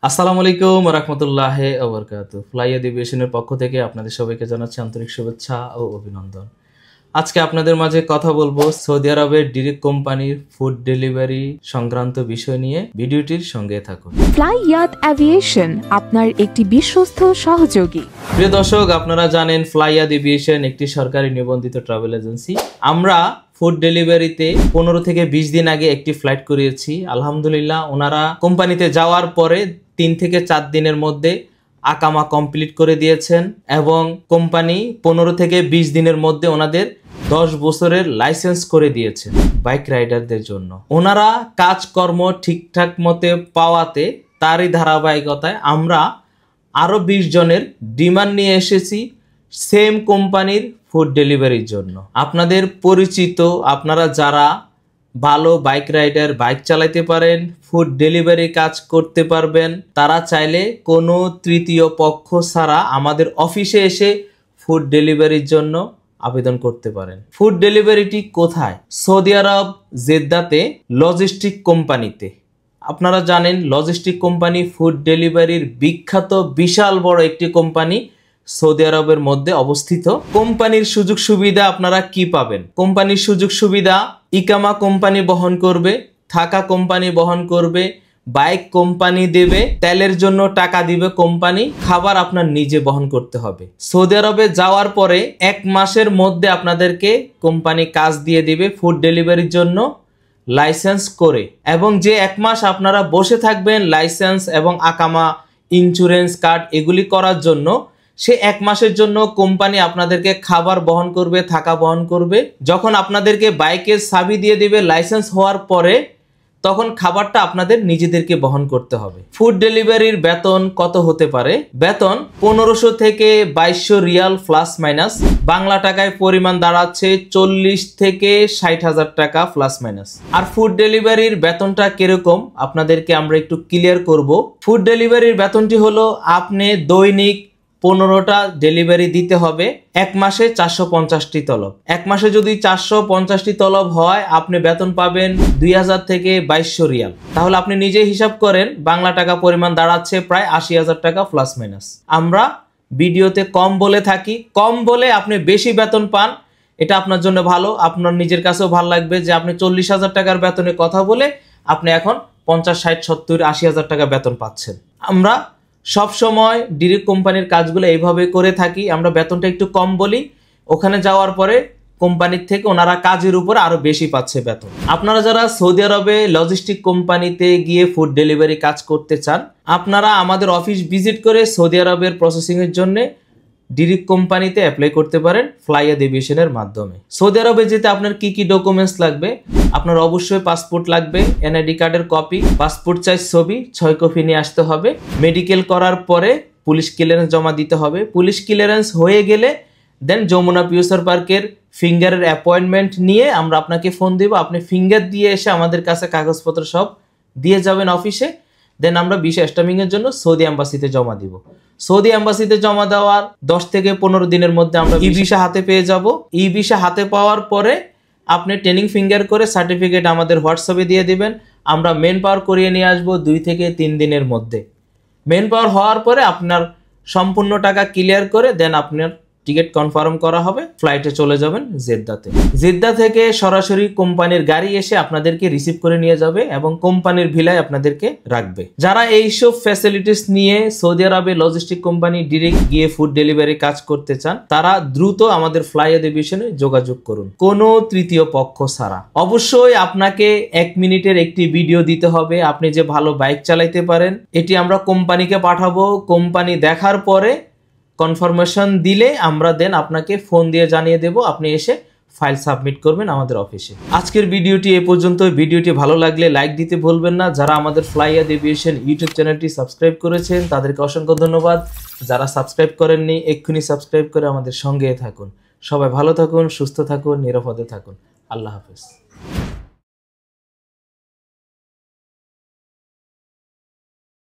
আসসালামু আলাইকুম ওয়া রাহমাতুল্লাহি ওয়া বারাকাতুহু। ফ্লাই এভিয়েশনের পক্ষ থেকে আপনাদের সবাইকে জানাচ্ছি আন্তরিক শুভেচ্ছা ও অভিনন্দন। আজকে আপনাদের মাঝে কথা বলবো সৌদি আরবের ডিরেক্ট কোম্পানির ফুড ডেলিভারি সংক্রান্ত বিষয় নিয়ে। ভিডিওটির সঙ্গে থাকুন। ফ্লাইয়াত এভিয়েশন আপনার একটি বিশ্বস্ত সহযোগী। প্রিয় দর্শক, আপনারা জানেন ফ্লাইয়াত এভিয়েশন একটি সরকারি নিবন্ধিত ট্রাভেল এজেন্সি। আমরা ফুড ডেলিভারিতে 15 থেকে 20 দিন আগে একটি ফ্লাইট করিয়েছি। আলহামদুলিল্লাহ, ওনারা কোম্পানিতে যাওয়ার পরে 3 থেকে 4 দিনের মধ্যে আকামা কমপ্লিট করে দিয়েছেন এবং কোম্পানি 15 থেকে 20 দিনের মধ্যে ওনাদের 10 বছরের লাইসেন্স করে দিয়েছে বাইক রাইডারদের জন্য। ওনারা কাজকর্ম ঠিকঠাক মতে পাওয়াতে তারই ধারাবাহিকতায় আমরা আরও 20 জনের ডিমান্ড নিয়ে এসেছি সেম কোম্পানির ফুড ডেলিভারির জন্য। আপনাদের পরিচিত আপনারা যারা ভালো বাইক রাইডার, বাইক চালাতে পারেন, ফুড ডেলিভারি কাজ করতে পারবেন, তারা চাইলে কোনো তৃতীয় পক্ষ ছাড়া আমাদের অফিসে এসে ফুড ডেলিভারির জন্য আবেদন করতে পারেন। ফুড ডেলিভারিটি কোথায়? সৌদি আরব জেদ্দাতে লজিস্টিক কোম্পানিতে। আপনারা জানেন লজিস্টিক কোম্পানি ফুড ডেলিভারির বিখ্যাত বিশাল বড় একটি কোম্পানি সৌদি আরবের মধ্যে অবস্থিত। কোম্পানির সুযোগ সুবিধা আপনারা কি পাবেন? কোম্পানির সুযোগ সুবিধা ইকামা কোম্পানি বহন করবে, থাকা কোম্পানি বহন করবে, বাইক কোম্পানি দেবে, তেলের জন্য টাকা দিবে কোম্পানি, খাবার আপনার নিজে বহন করতে হবে। সৌদি আরবে যাওয়ার পরে 1 মাসের মধ্যে আপনাদেরকে কোম্পানি কাজ দিয়ে দিবে ফুড ডেলিভারির জন্য লাইসেন্স করে। এবং যে 1 মাস আপনারা বসে থাকবেন লাইসেন্স এবং আকামা, ইন্স্যুরেন্স কার্ড এগুলি করার জন্য, সে 1 মাসের জন্য কোম্পানি আপনাদেরকে খাবার বহন করবে, থাকা বহন করবে। যখন আপনাদেরকে বাইকের চাবি দিয়ে দিবে লাইসেন্স হওয়ার পরে, তখন খাবারটা আপনাদের নিজেদেরকে বহন করতে হবে। ফুড ডেলিভারির বেতন কত হতে পারে? বেতন 1500 থেকে 2200 রিয়াল প্লাস মাইনাস। বাংলা টাকায় পরিমাণ দাঁড়াচ্ছে 40 থেকে 60,000 টাকা প্লাস মাইনাস। আর ফুড ডেলিভারির বেতনটা কিরকম আপনাদেরকে আমরা একটু ক্লিয়ার করব। ফুড ডেলিভারির বেতনটি হলো আপনি দৈনিক 15টা ডেলিভারি দিতে হবে। 1 মাসে 450টি তলব। 1 মাসে যদি 450টি তলব হয়, আপনি বেতন পাবেন 2000 থেকে 2200 রিয়াল। তাহলে আপনি নিজেই হিসাব করেন, বাংলা টাকা পরিমাণ দাঁড়াচ্ছে প্রায় 80,000 টাকা প্লাস মাইনাস। আমরা ভিডিওতে কম বলে থাকি, কম বলে আপনি বেশি বেতন পান, এটা আপনার জন্য ভালো, আপনার নিজের কাছেও ভালো লাগবে যে আপনি 40,000 টাকার বেতনে কথা বলে আপনি এখন 50, 60, 70, 80,000 টাকা বেতন পাচ্ছেন। আমরা সব সময় ডিরেক্ট কোম্পানির কাজগুলো এইভাবে করে থাকি। আমরা বেতনটা একটু কম বলি, ওখানে যাওয়ার পরে কোম্পানির থেকে ওনারা কাজের উপর আরো বেশি পাচ্ছে বেতন। আপনারা যারা সৌদি আরবে লজিস্টিক কোম্পানিতে গিয়ে ফুড ডেলিভারি কাজ করতে চান, আপনারা আমাদের অফিস ভিজিট করে সৌদি আরবের প্রসেসিং এর জন্য ডিরেক্ট কোম্পানিতে অ্যাপ্লাই করতে পারেন ফ্লাইয়াত এভিয়েশনের মাধ্যমে। সৌদি আরবে যেতে আপনার কি কি ডকুমেন্টস লাগবে? আপনার অবশ্যই পাসপোর্ট লাগবে, এনআইডি কার্ডের কপি, পাসপোর্ট সাইজ ছবি 6 কপি নিয়ে আসতে হবে। মেডিকেল করার পরে পুলিশ ক্লিয়ারেন্স জমা দিতে হবে। পুলিশ ক্লিয়ারেন্স হয়ে গেলে দেন যমুনা ফিউচার পার্কের ফিঙ্গারের অ্যাপয়েন্টমেন্ট নিয়ে আমরা আপনাকে ফোন দেব। আপনি ফিঙ্গার দিয়ে এসে আমাদের কাছে কাগজপত্র সব দিয়ে যাবেন অফিসে। দেন আমরা ভিসা স্ট্যাম্পিং এর জন্য সৌদি এম্বাসিতে জমা দিব। সৌদি এম্বাসিতে জমা দেওয়ার 10 থেকে 15 দিনের মধ্যে আমরা ই ভিসা হাতে পেয়ে যাব। ই ভিসা হাতে পাওয়ার পরে আপনি ট্রেনিং ফিঙ্গার করে সার্টিফিকেট আমাদের হোয়াটসঅ্যাপে দিয়ে দিবেন। আমরা মেন পাওয়ার করিয়ে নিয়ে আসবো 2 থেকে 3 দিনের মধ্যে। মেন পাওয়ার হওয়ার পরে আপনার সম্পূর্ণ টাকা ক্লিয়ার করে দেন আপনার টিকিট কনফার্ম করা হবে, ফ্লাইটে চলে যাবেন জেদ্দাতে। জেদ্দা থেকে সরাসরি কোম্পানির গাড়ি এসে আপনাদেরকে রিসিভ করে নিয়ে যাবে এবং কোম্পানির ভিলায় আপনাদেরকে রাখবে। যারা এইসব ফ্যাসিলিটিস নিয়ে সৌদি আরবে লজিস্টিক কোম্পানি ডিরেক্ট গিয়ে ফুড ডেলিভারি কাজ করতে চান, তারা দ্রুত আমাদের ফ্লাইয়াত এভিয়েশনে যোগাযোগ করুন, কোনো তৃতীয় পক্ষ ছাড়া। অবশ্যই আপনাকে 1 মিনিটের একটি ভিডিও দিতে হবে আপনি যে ভালো বাইক চালাইতে পারেন। এটি আমরা কোম্পানিকে পাঠাবো। কোম্পানি দেখার পরে কনফার্মেশন দিলে আমরা দেন আপনাকে ফোন দিয়ে জানিয়ে দেব, আপনি এসে ফাইল সাবমিট করবেন আমাদের অফিসে। আজকের ভিডিওটি এ পর্যন্ত। ভিডিওটি ভালো লাগলে লাইক দিতে ভুলবেন না। যারা আমাদের ফ্লাইয়াত এভিয়েশন ইউটিউব চ্যানেলটি সাবস্ক্রাইব করেছেন তাদেরকে অসংখ্য ধন্যবাদ। যারা সাবস্ক্রাইব করেননি এক্ষুনি সাবস্ক্রাইব করে আমাদের সঙ্গে থাকুন। সবাই ভালো থাকুন, সুস্থ থাকুন, নিরাপদে থাকুন। আল্লাহ হাফেজ।